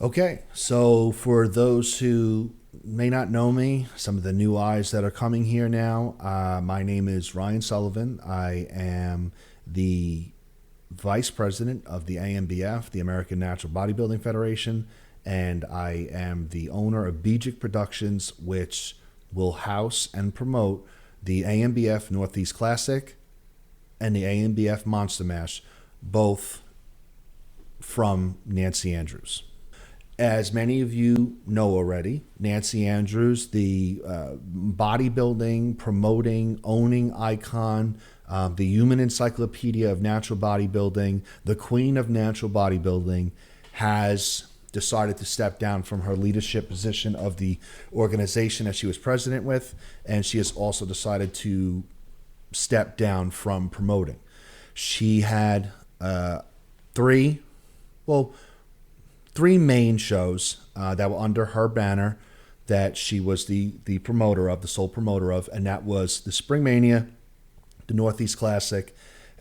Okay, so for those who may not know me, some of the new eyes that are coming here now, my name is Ryan Sullivan. I am the Vice President of the ANBF, the American Natural Bodybuilding Federation, and I am the owner of Begic Productions, which will house and promote the ANBF Northeast Classic and the ANBF Monster Mash, both from Nancy Andrews. As many of you know already, Nancy Andrews, the bodybuilding, promoting, owning icon, the human encyclopedia of natural bodybuilding, the queen of natural bodybuilding, has decided to step down from her leadership position of the organization that she was president with, and she has also decided to step down from promoting. She had three main shows that were under her banner that she was the promoter of, the sole promoter of, and that was the Springmania, the Northeast Classic,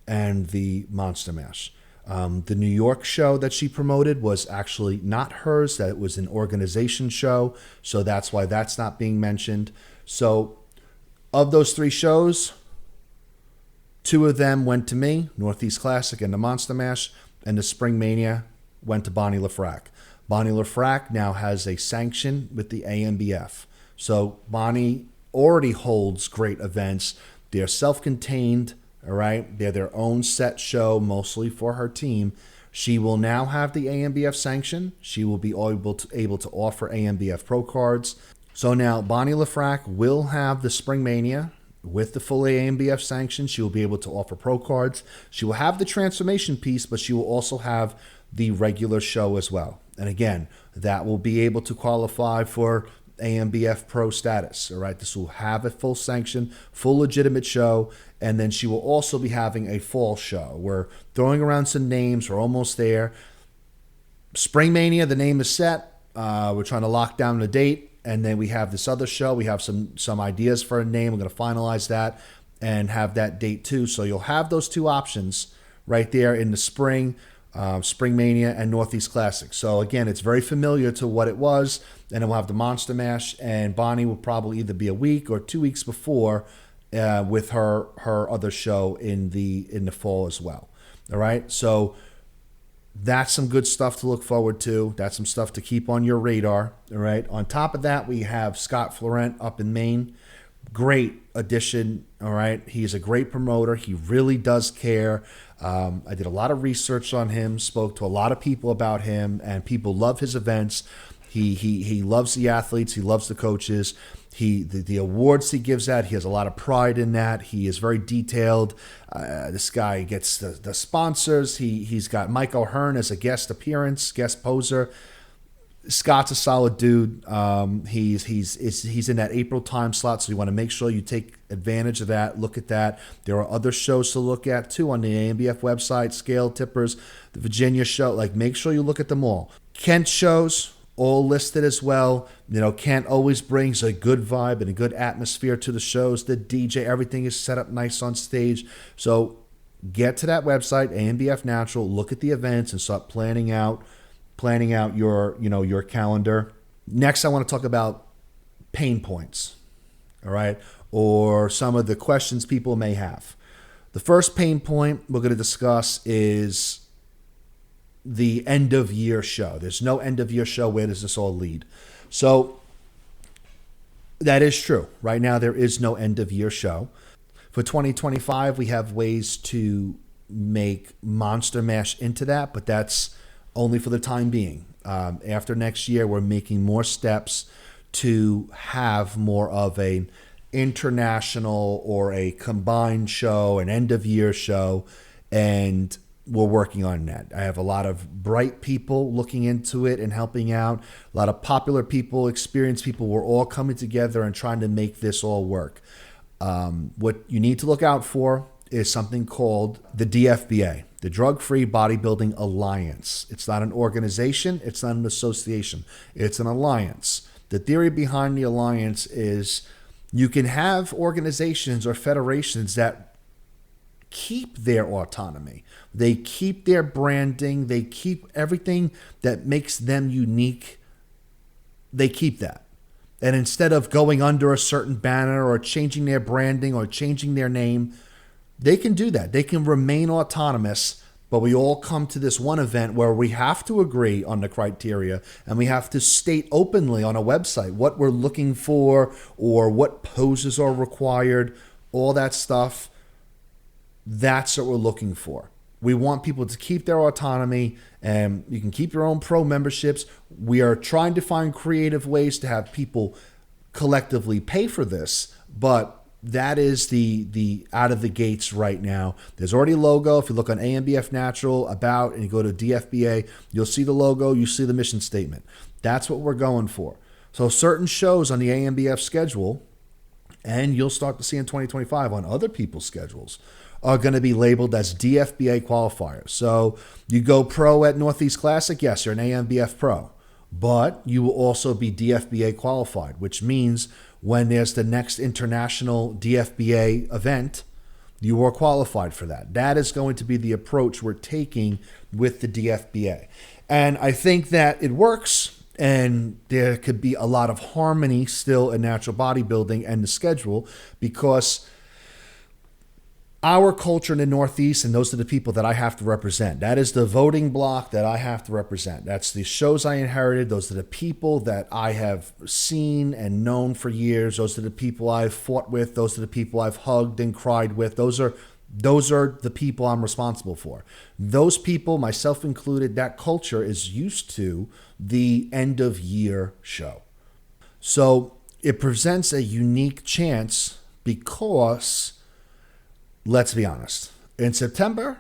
and the Monster Mash. The New York show that she promoted was actually not hers, that it was an organization show, so that's why that's not being mentioned. So of those three shows, two of them went to me, Northeast Classic and the Monster Mash, and the Springmania went to Bonnie Lefrak. Bonnie Lefrak now has a sanction with the ANBF. So Bonnie already holds great events. They're self-contained, all right? They're their own set show, mostly for her team. She will now have the ANBF sanction. She will be able to offer ANBF Pro cards. So now Bonnie Lefrak will have the Springmania with the full ANBF sanction. She will be able to offer Pro cards. She will have the transformation piece, but she will also have the regular show as well. And again, that will be able to qualify for ANBF Pro status. All right, this will have a full sanction, full legitimate show, and then she will also be having a fall show. We're throwing around some names. We're almost there. Springmania, the name is set. We're trying to lock down the date, and then we have this other show. We have some ideas for a name. We're going to finalize that and have that date too. So you'll have those two options right there in the spring. Springmania and Northeast Classic. So again, it's very familiar to what it was, and then we'll have the Monster Mash, and Bonnie will probably either be a week or 2 weeks before with her other show in the fall as well. All right, so that's some good stuff to look forward to. That's some stuff to keep on your radar. All right. On top of that, we have Scott Fleurent up in Maine. Great addition. All right. He's a great promoter. He really does care. I did a lot of research on him, spoke to a lot of people about him, and people love his events. He loves the athletes. He loves the coaches. The awards he gives out, he has a lot of pride in that. He is very detailed. This guy gets the sponsors. He's got Mike O'Hearn as a guest poser. Scott's a solid dude. He's in that April time slot, so you want to make sure you take advantage of that. Look at that. There are other shows to look at too on the ANBF website, Scale Tippers, the Virginia show. Like, make sure you look at them all. Kent shows all listed as well. You know, Kent always brings a good vibe and a good atmosphere to the shows. The DJ, everything is set up nice on stage. So get to that website, ANBF Natural. Look at the events and start planning out your calendar. Next, I want to talk about pain points, all right, or some of the questions people may have. The first pain point we're going to discuss is the end of year show. There's no end of year show. Where does this all lead? So that is true. Right now, there is no end of year show. For 2025, we have ways to make Monster Mash into that, but that's only for the time being. After next year, we're making more steps to have more of an international or a combined show, an end-of-year show, and we're working on that. I have a lot of bright people looking into it and helping out, a lot of popular people, experienced people. We're all coming together and trying to make this all work. What you need to look out for is something called the DFBA, the Drug-Free Bodybuilding Alliance. It's not an organization. It's not an association. It's an alliance. The theory behind the alliance is you can have organizations or federations that keep their autonomy. They keep their branding. They keep everything that makes them unique. They keep that. And instead of going under a certain banner or changing their branding or changing their name, they can do that. They can remain autonomous, but we all come to this one event where we have to agree on the criteria and we have to state openly on a website what we're looking for or what poses are required, all that stuff. That's what we're looking for. We want people to keep their autonomy, and you can keep your own pro memberships. We are trying to find creative ways to have people collectively pay for this, but that is the out of the gates right now. There's already a logo. If you look on ANBF Natural, About, and you go to DFBA, you'll see the logo, you see the mission statement. That's what we're going for. So certain shows on the ANBF schedule, and you'll start to see in 2025 on other people's schedules, are going to be labeled as DFBA qualifiers. So you go pro at Northeast Classic, yes, you're an ANBF pro, but you will also be DFBA qualified, which means when there's the next international DFBA event, you are qualified for that. That is going to be the approach we're taking with the DFBA. And I think that it works, and there could be a lot of harmony still in natural bodybuilding and the schedule, because our culture in the Northeast, and those are the people that I have to represent. That is the voting block that I have to represent. That's the shows I inherited. Those are the people that I have seen and known for years. Those are the people I've fought with. Those are the people I've hugged and cried with. Those are the people I'm responsible for. Those people, myself included, that culture is used to the end of year show. So it presents a unique chance because, let's be honest, in September,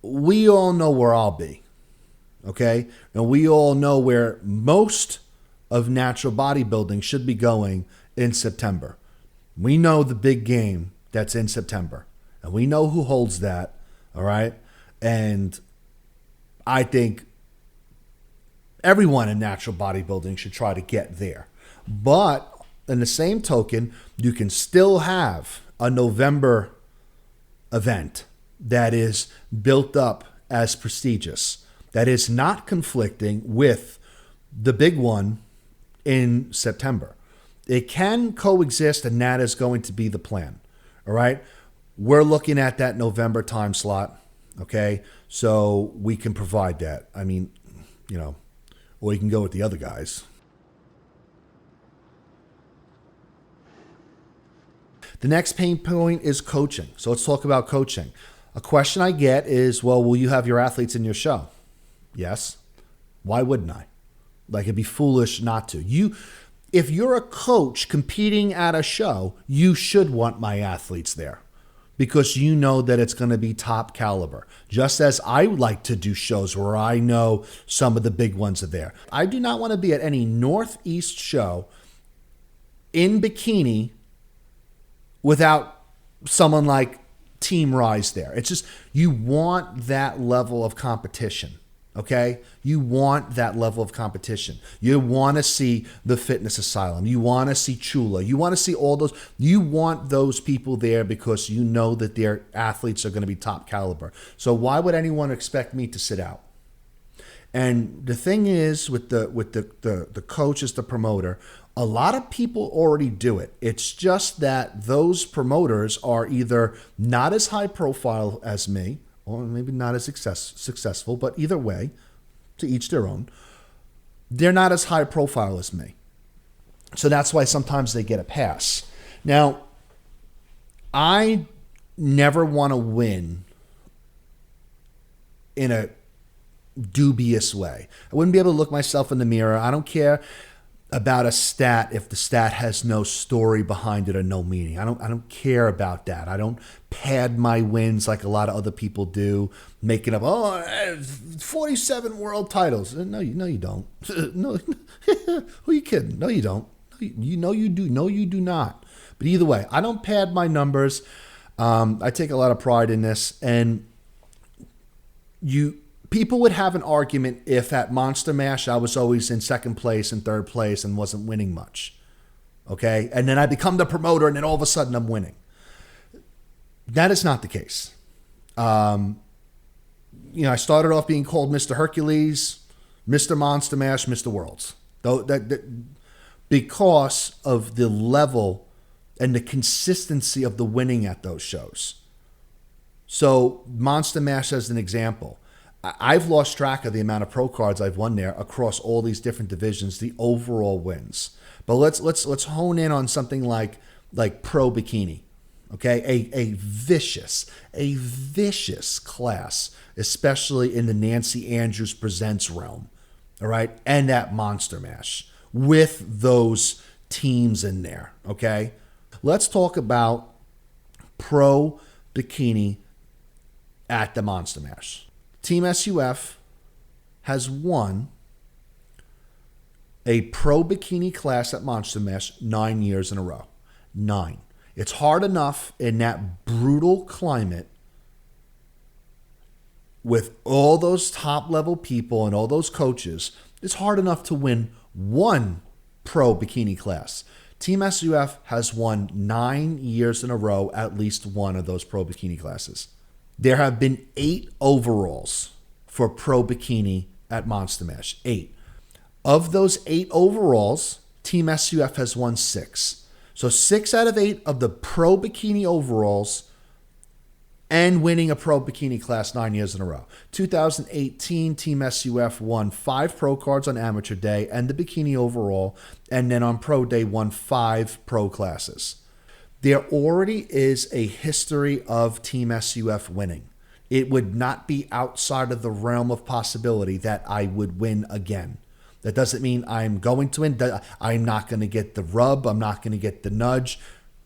we all know where I'll be, okay? And we all know where most of natural bodybuilding should be going in September. We know the big game that's in September, and we know who holds that, all right? And I think everyone in natural bodybuilding should try to get there. But in the same token, you can still have a November event that is built up as prestigious, that is not conflicting with the big one in September. It can coexist, and that is going to be the plan. All right. We're looking at that November time slot. Okay. So we can provide that. I mean, or you can go with the other guys. The next pain point is coaching. So let's talk about coaching. A question I get is, well, will you have your athletes in your show? Yes. Why wouldn't I? Like, it'd be foolish not to. If you're a coach competing at a show, you should want my athletes there because you know that it's going to be top caliber. Just as I like to do shows where I know some of the big ones are there. I do not want to be at any Northeast show in bikini without someone like Team Rise there. It's just, you want that level of competition, okay? You want that level of competition. You want to see the Fitness Asylum. You want to see Chula. You want to see all those. You want those people there because you know that their athletes are going to be top caliber. So why would anyone expect me to sit out? And the thing is, with the coach as the promoter, a lot of people already do it. It's just that those promoters are either not as high profile as me, or maybe not as successful, but either way, to each their own. They're not as high profile as me. So that's why sometimes they get a pass. Now, I never want to win in a dubious way. I wouldn't be able to look myself in the mirror. I don't care about a stat if the stat has no story behind it or no meaning. I don't care about that. I don't pad my wins like a lot of other people do, making up, 47 world titles. No, you don't. No, who are you kidding? No, you don't. You know you do. No, you do not. But either way, I don't pad my numbers. I take a lot of pride in this, and people would have an argument if at Monster Mash I was always in second place and third place and wasn't winning much. Okay? And then I become the promoter and then all of a sudden I'm winning. That is not the case. I started off being called Mr. Hercules, Mr. Monster Mash, Mr. Worlds. Though that because of the level and the consistency of the winning at those shows. So Monster Mash as an example, I've lost track of the amount of pro cards I've won there across all these different divisions, the overall wins. But let's hone in on something like pro bikini. Okay, a vicious class, especially in the Nancy Andrews Presents realm. All right, and at Monster Mash with those teams in there. Okay, let's talk about pro bikini at the Monster Mash. Team SUF has won a pro bikini class at Monster Mash 9 years in a row. 9. It's hard enough in that brutal climate with all those top level people and all those coaches. It's hard enough to win one pro bikini class. Team SUF has won 9 years in a row, at least one of those pro bikini classes. There have been 8 overalls for pro bikini at Monster Mash. 8. Of those 8 overalls, Team SUF has won 6. So 6 out of 8 of the pro bikini overalls and winning a pro bikini class 9 years in a row. 2018, Team SUF won 5 pro cards on amateur day and the bikini overall, and then on pro day won 5 pro classes. There already is a history of Team SUF winning. It would not be outside of the realm of possibility that I would win again. That doesn't mean I'm going to win. I'm not going to get the rub. I'm not going to get the nudge.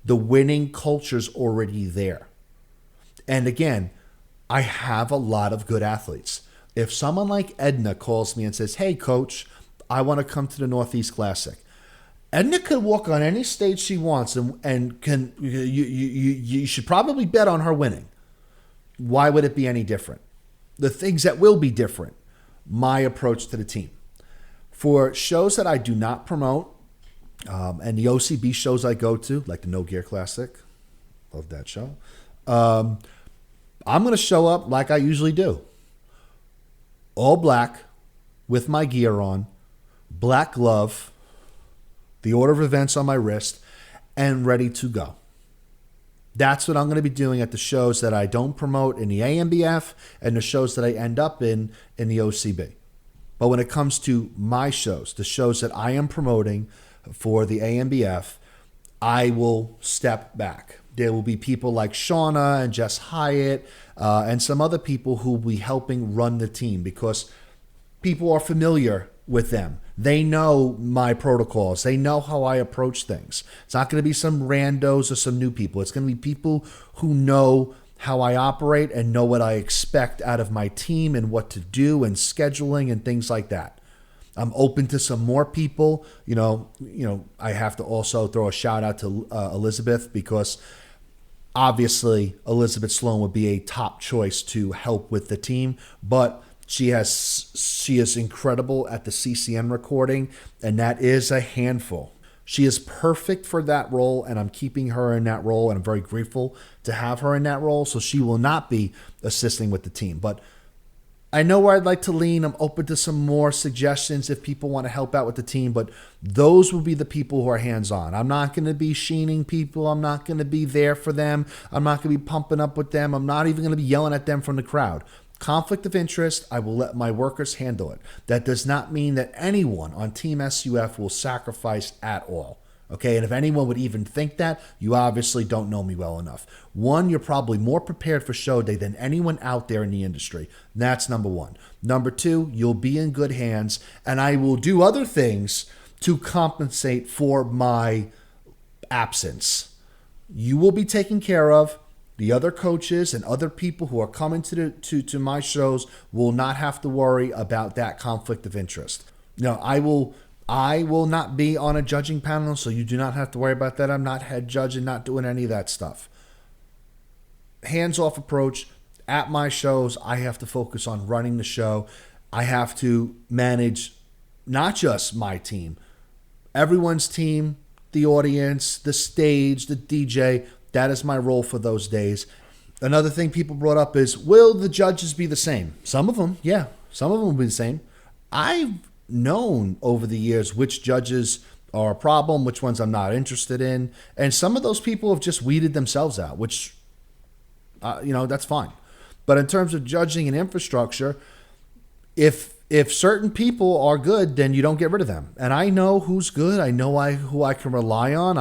The winning culture's already there. And again, I have a lot of good athletes. If someone like Edna calls me and says, "Hey, coach, I want to come to the Northeast Classic," Edna could walk on any stage she wants, and can you should probably bet on her winning. Why would it be any different? The things that will be different, my approach to the team. For shows that I do not promote, and the OCB shows I go to, like the No Gear Classic, love that show, I'm going to show up like I usually do. All black, with my gear on, black glove, the order of events on my wrist, and ready to go. That's what I'm going to be doing at the shows that I don't promote in the ANBF and the shows that I end up in the OCB. But when it comes to my shows, the shows that I am promoting for the ANBF, I will step back. There will be people like Shauna and Jess Hyatt and some other people who will be helping run the team because people are familiar with them. They know my protocols. They know how I approach things. It's not going to be some randos or some new people. It's going to be people who know how I operate and know what I expect out of my team and what to do and scheduling and things like that. I'm open to some more people. I have to also throw a shout out to Elizabeth because obviously Elizabeth Sloan would be a top choice to help with the team, but she is incredible at the CCN recording, and that is a handful. She is perfect for that role, and I'm keeping her in that role, and I'm very grateful to have her in that role, so she will not be assisting with the team. But I know where I'd like to lean. I'm open to some more suggestions if people want to help out with the team, but those will be the people who are hands-on. I'm not going to be sheening people. I'm not going to be there for them. I'm not going to be pumping up with them. I'm not even going to be yelling at them from the crowd. Conflict of interest, I will let my workers handle it. That does not mean that anyone on Team SUF will sacrifice at all. Okay, and if anyone would even think that, you obviously don't know me well enough. One, you're probably more prepared for show day than anyone out there in the industry. That's number one. Number two, you'll be in good hands, and I will do other things to compensate for my absence. You will be taken care of. The other coaches and other people who are coming to my shows will not have to worry about that conflict of interest. No, I will not be on a judging panel, so you do not have to worry about that. I'm not head judge and not doing any of that stuff. Hands-off approach. At my shows, I have to focus on running the show. I have to manage not just my team, everyone's team, the audience, the stage, the DJ. That is my role for those days. Another thing people brought up is, will the judges be the same? Some of them, yeah. Some of them will be the same. I've known over the years which judges are a problem, which ones I'm not interested in. And some of those people have just weeded themselves out, which, that's fine. But in terms of judging and infrastructure, if certain people are good, then you don't get rid of them. And I know who's good. I know who I can rely on.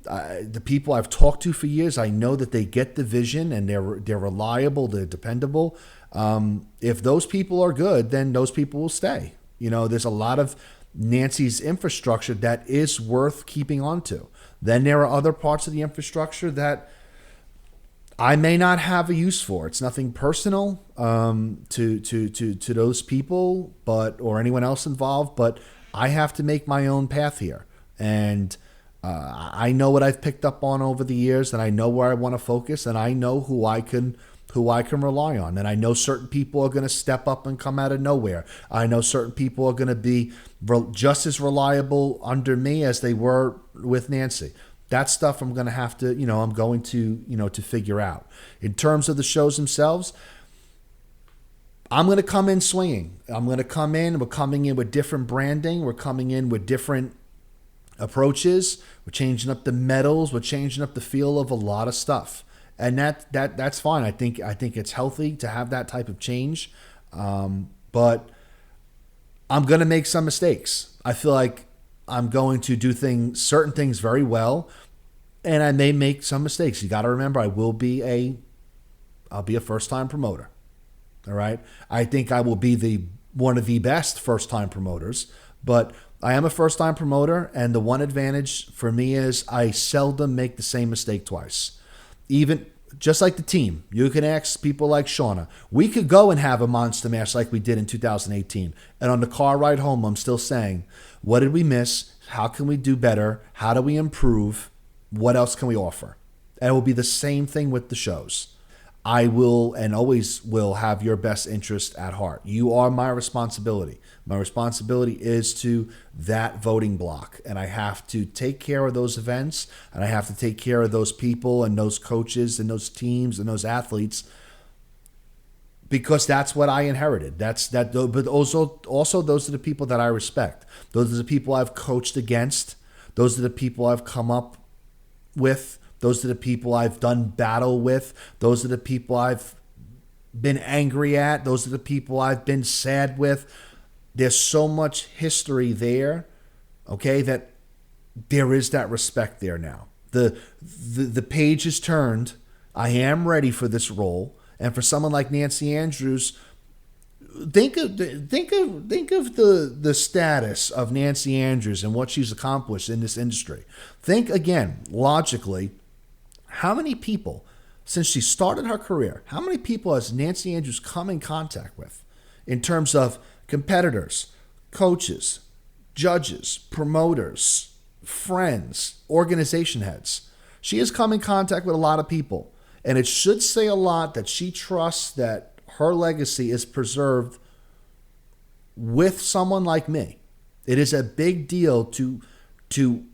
The people I've talked to for years, I know that they get the vision and they're reliable, they're dependable. If those people are good, then those people will stay. There's a lot of Nancy's infrastructure that is worth keeping on to. Then there are other parts of the infrastructure that I may not have a use for. It's nothing personal to those people, or anyone else involved, but I have to make my own path here. And I know what I've picked up on over the years, and I know where I want to focus, and I know who I can rely on. And I know certain people are going to step up and come out of nowhere. I know certain people are going to be just as reliable under me as they were with Nancy. That stuff I'm going to have to, I'm going to, to figure out. In terms of the shows themselves, I'm going to come in swinging. We're coming in with different branding. We're coming in with different approaches. We're changing up the medals. We're changing up the feel of a lot of stuff. And that's fine. I think it's healthy to have that type of change. But I'm going to make some mistakes. I feel like I'm going to do certain things very well, and I may make some mistakes. You got to remember, I'll be a first-time promoter. All right. I think I will be one of the best first-time promoters, but I am a first-time promoter, and the one advantage for me is I seldom make the same mistake twice. Even just like the team, you can ask people like Shauna. We could go and have a monster match like we did in 2018. And on the car ride home, I'm still saying, what did we miss? How can we do better? How do we improve? What else can we offer? And it will be the same thing with the shows. I will and always will have your best interest at heart. You are my responsibility. My responsibility is to that voting block. And I have to take care of those events, and I have to take care of those people and those coaches and those teams and those athletes, because that's what I inherited. But also those are the people that I respect. Those are the people I've coached against. Those are the people I've come up with. Those are the people I've done battle with. Those are the people I've been angry at. Those are the people I've been sad with. There's so much history there, okay, that there is that respect there now. The page is turned. I am ready for this role. And for someone like Nancy Andrews, think of the status of Nancy Andrews and what she's accomplished in this industry. Think again, logically, how many people, since she started her career, how many people has Nancy Andrews come in contact with in terms of competitors, coaches, judges, promoters, friends, organization heads? She has come in contact with a lot of people. And it should say a lot that she trusts that her legacy is preserved with someone like me. It is a big deal to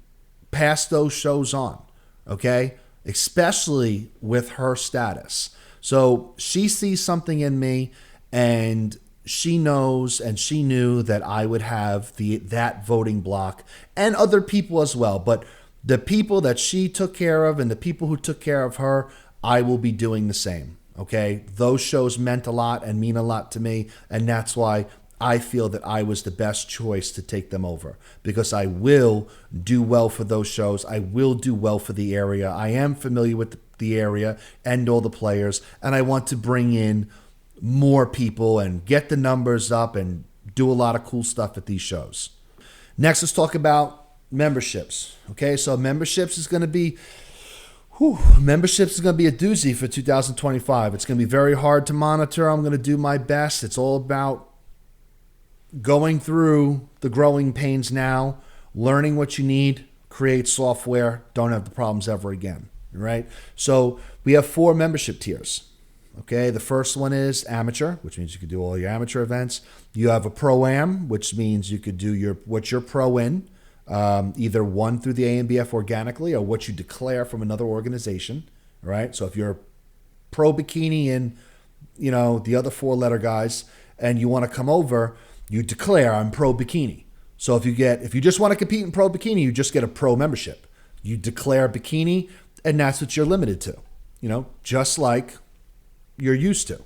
pass those shows on, okay? Especially with her status. So she sees something in me, and she knows and she knew that I would have that voting block, and other people as well. But the people that she took care of and the people who took care of her, I will be doing the same, okay? Those shows meant a lot and mean a lot to me, and that's why I feel that I was the best choice to take them over, because I will do well for those shows. I will do well for the area. I am familiar with the area and all the players, and I want to bring in more people and get the numbers up and do a lot of cool stuff at these shows. Next, let's talk about memberships, okay? So memberships is going to be a doozy for 2025. It's going to be very hard to monitor. I'm going to do my best. It's all about going through the growing pains now, learning what you need, create software, don't have the problems ever again, right? So we have 4 membership tiers, okay? The first one is amateur, which means you could do all your amateur events. You have a pro-am, which means you could do what you're pro in, either one through the ANBF organically or what you declare from another organization, right? So if you're pro bikini and, the other 4-letter guys, and you want to come over, you declare I'm pro bikini. So if you just want to compete in pro bikini, you just get a pro membership. You declare bikini, and that's what you're limited to, just like you're used to.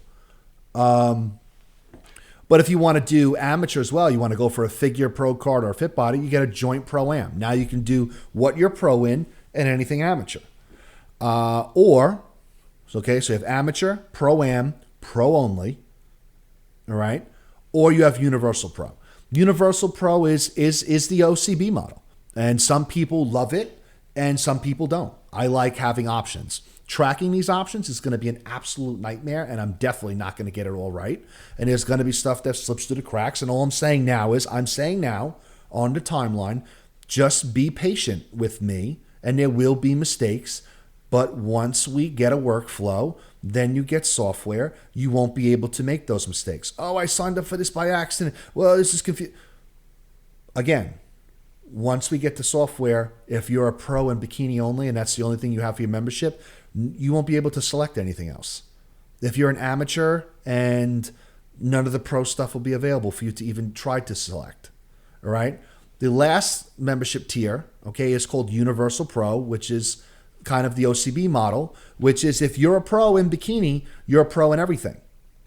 But if you want to do amateur as well, you want to go for a figure pro card or a fit body, you get a joint pro-am. Now you can do what you're pro in and anything amateur. So you have amateur, pro-am, pro only, all right? Or you have universal pro. Universal pro is the OCB model. And some people love it and some people don't. I like having options. Tracking these options is going to be an absolute nightmare, and I'm definitely not going to get it all right. And there's going to be stuff that slips through the cracks. And all I'm saying now is on the timeline, just be patient with me, and there will be mistakes. But once we get a workflow, then you get software, you won't be able to make those mistakes. Oh, I signed up for this by accident. Well, this is confusing. Again, once we get the software, if you're a pro in bikini only and that's the only thing you have for your membership, you won't be able to select anything else. If you're an amateur and none of the pro stuff will be available for you to even try to select. All right. The last membership tier, is called Universal Pro, which is kind of the OCB model, which is if you're a pro in bikini, you're a pro in everything.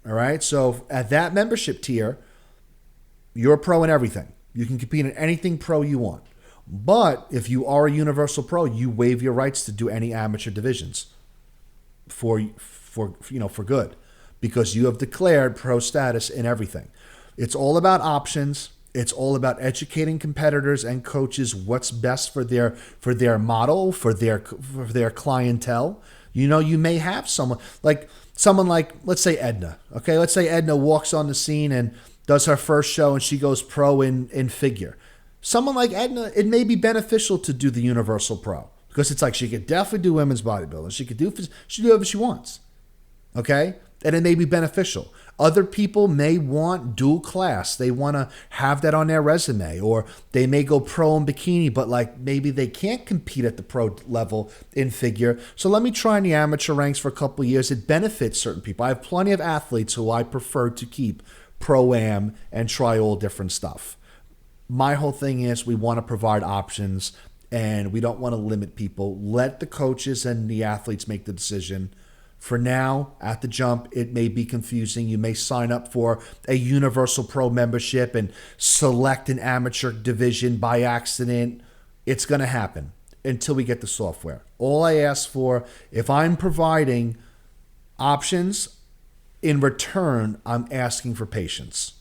All right. So at that membership tier, you're a pro in everything. You can compete in anything pro you want. But if you are a universal pro, you waive your rights to do any amateur divisions for good, because you have declared pro status in everything. It's all about options. It's all about educating competitors and coaches what's best for their model, for their clientele. You may have someone like let's say Edna. Okay, let's say Edna walks on the scene and does her first show and she goes pro in figure. Someone like Edna, it may be beneficial to do the Universal Pro, because it's like she could definitely do women's bodybuilding. She could do whatever she wants. Okay? And it may be beneficial. Other people may want dual class. They want to have that on their resume, or they may go pro in bikini, but maybe they can't compete at the pro level in figure. So let me try in the amateur ranks for a couple of years. It benefits certain people. I have plenty of athletes who I prefer to keep pro-am and try all different stuff. My whole thing is we want to provide options and we don't want to limit people. Let the coaches and the athletes make the decision. For now, at the jump, it may be confusing. You may sign up for a Universal Pro membership and select an amateur division by accident. It's going to happen until we get the software. All I ask for, if I'm providing options, in return, I'm asking for patience.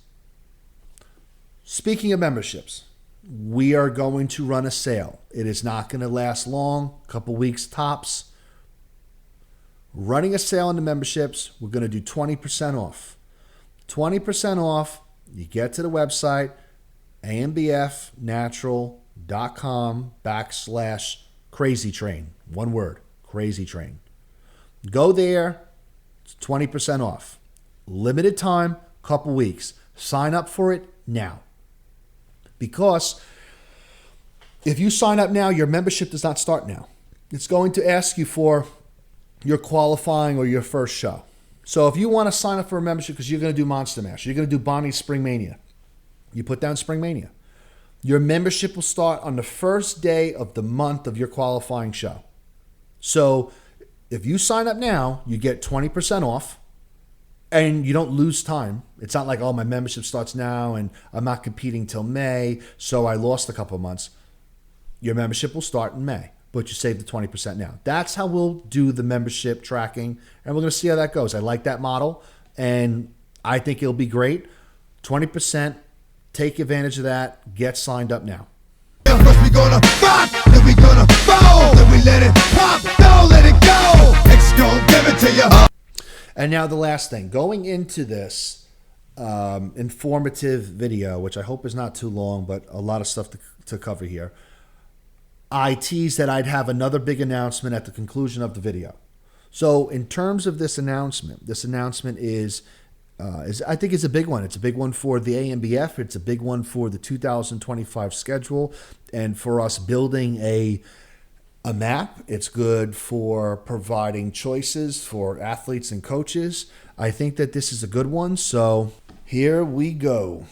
Speaking of memberships, we are going to run a sale. It is not going to last long, a couple weeks tops. Running a sale on the memberships, we're going to do 20% off. 20% off, you get to the website, anbfnatural.com/crazytrain. One word, Crazy Train. Go there, it's 20% off. Limited time, couple weeks. Sign up for it now. Because if you sign up now, your membership does not start now. It's going to ask you for your qualifying or your first show. So if you want to sign up for a membership because you're going to do Monster Mash, you're going to do Bonnie's Springmania, you put down Springmania. Your membership will start on the first day of the month of your qualifying show. So if you sign up now, you get 20% off and you don't lose time. It's not like, oh, my membership starts now and I'm not competing till May, so I lost a couple of months. Your membership will start in May, but you save the 20% now. That's how we'll do the membership tracking, and we're going to see how that goes. I like that model, and I think it'll be great. 20%, take advantage of that. Get signed up now. First we gonna rock, then we gonna fall, then we let it pop, don't let it go. X gon' give it to you. And now the last thing, going into this informative video, which I hope is not too long, but a lot of stuff to cover here. I teased that I'd have another big announcement at the conclusion of the video. So in terms of this announcement is I think it's a big one. It's a big one for the ANBF. It's a big one for the 2025 schedule and for us building a map. It's good for providing choices for athletes and coaches. I think that this is a good one. So here we go.